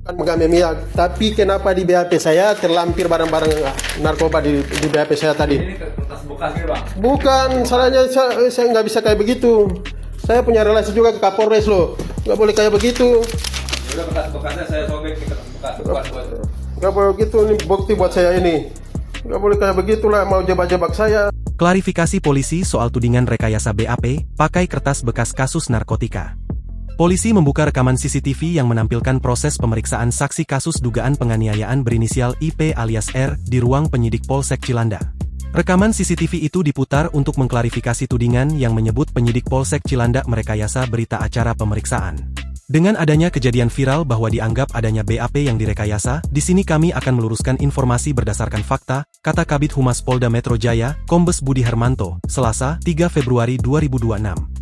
Kan mengambil minyak, tapi kenapa di BAP saya terlampir barang-barang narkoba di BAP saya tadi? Ini kertas bekas gitu bang? Bukan, salahnya saya nggak bisa kayak begitu. Saya punya relasi juga ke Kapolres loh, nggak boleh kayak begitu. Udah kertas bekasnya saya sobek ke kertas bekas. Nggak boleh begitu, ini bukti buat saya ini. Nggak boleh kayak begitulah, mau jebak-jebak saya. Klarifikasi polisi soal tudingan rekayasa BAP, pakai kertas bekas kasus narkotika. Polisi membuka rekaman CCTV yang menampilkan proses pemeriksaan saksi kasus dugaan penganiayaan berinisial IP alias R di ruang penyidik Polsek Cilanda. Rekaman CCTV itu diputar untuk mengklarifikasi tudingan yang menyebut penyidik Polsek Cilanda merekayasa berita acara pemeriksaan. Dengan adanya kejadian viral bahwa dianggap adanya BAP yang direkayasa, di sini kami akan meluruskan informasi berdasarkan fakta, kata Kabid Humas Polda Metro Jaya, Kombes Budi Hermanto, Selasa, 3 Februari 2026.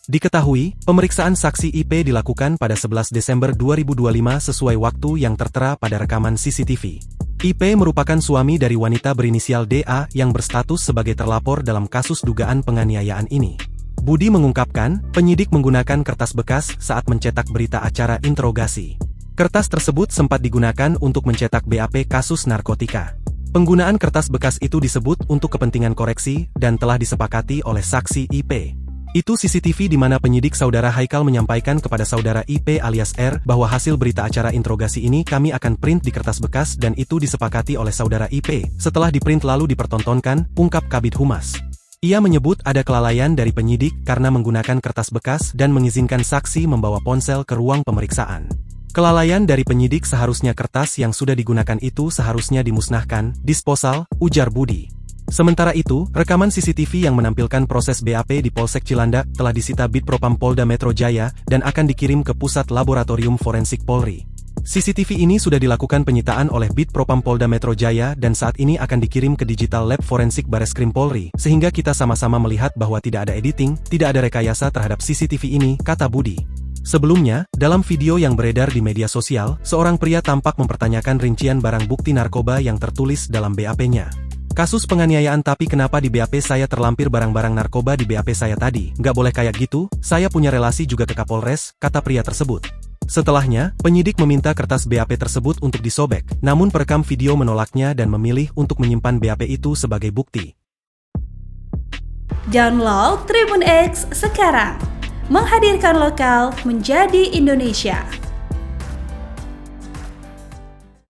Diketahui, pemeriksaan saksi IP dilakukan pada 11 Desember 2025 sesuai waktu yang tertera pada rekaman CCTV. IP merupakan suami dari wanita berinisial DA yang berstatus sebagai terlapor dalam kasus dugaan penganiayaan ini. Budi mengungkapkan, penyidik menggunakan kertas bekas saat mencetak berita acara interogasi. Kertas tersebut sempat digunakan untuk mencetak BAP kasus narkotika. Penggunaan kertas bekas itu disebut untuk kepentingan koreksi dan telah disepakati oleh saksi IP. Itu CCTV di mana penyidik saudara Haikal menyampaikan kepada saudara IP alias R bahwa hasil berita acara interogasi ini kami akan print di kertas bekas dan itu disepakati oleh saudara IP. Setelah diprint lalu dipertontonkan, ungkap Kabid Humas. Ia menyebut ada kelalaian dari penyidik karena menggunakan kertas bekas dan mengizinkan saksi membawa ponsel ke ruang pemeriksaan. Kelalaian dari penyidik seharusnya kertas yang sudah digunakan itu seharusnya dimusnahkan, disposal, ujar Budi. Sementara itu, rekaman CCTV yang menampilkan proses BAP di Polsek Cilanda telah disita Bid Propam Polda Metro Jaya dan akan dikirim ke Pusat Laboratorium Forensik Polri. CCTV ini sudah dilakukan penyitaan oleh Bid Propam Polda Metro Jaya dan saat ini akan dikirim ke Digital Lab Forensik Bareskrim Polri, sehingga kita sama-sama melihat bahwa tidak ada editing, tidak ada rekayasa terhadap CCTV ini, kata Budi. Sebelumnya, dalam video yang beredar di media sosial, seorang pria tampak mempertanyakan rincian barang bukti narkoba yang tertulis dalam BAP-nya. Kasus penganiayaan tapi kenapa di BAP saya terlampir barang-barang narkoba di BAP saya tadi? Nggak boleh kayak gitu, saya punya relasi juga ke Kapolres, kata pria tersebut. Setelahnya, penyidik meminta kertas BAP tersebut untuk disobek, namun perekam video menolaknya dan memilih untuk menyimpan BAP itu sebagai bukti. Download Tribun X sekarang, menghadirkan lokal menjadi Indonesia.